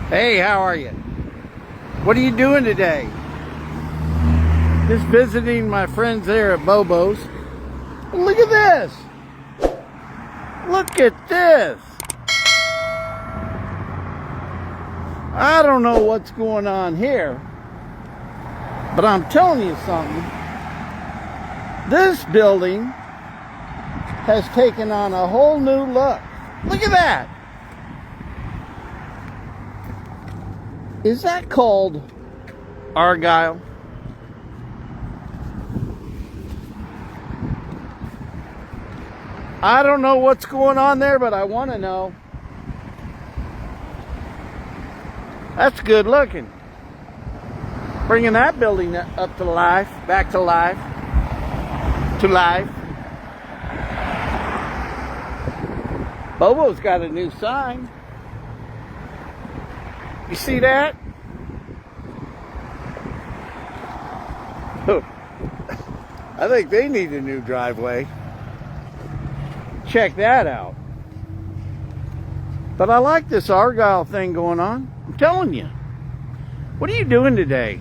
Hey, how are you? What are you doing today? Just visiting my friends there at Bobos. And look at this! Look at this! I don't know what's going on here, but I'm telling you something. This building has taken on a whole new look. Look at that! Is that called Argyle? I don't know what's going on there, but I want to know. That's good looking. Bringing that building up to life, back to life, to life. Bobo's got a new sign. You see that? I think they need a new driveway. Check that out. But I like this Argyle thing going on. I'm telling you. What are you doing today?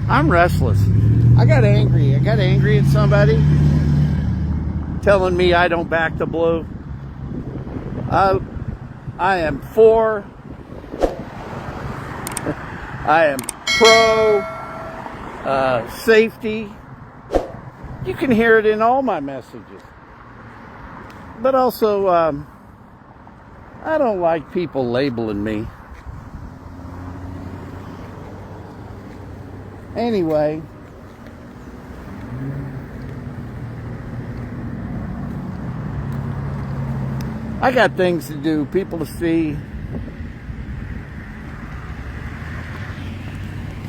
I'm restless. I got angry. I got angry at somebody telling me I don't back the blue. I am for. I am pro safety. You can hear it in all my messages. But also, I don't like people labeling me. Anyway, I got things to do, people to see.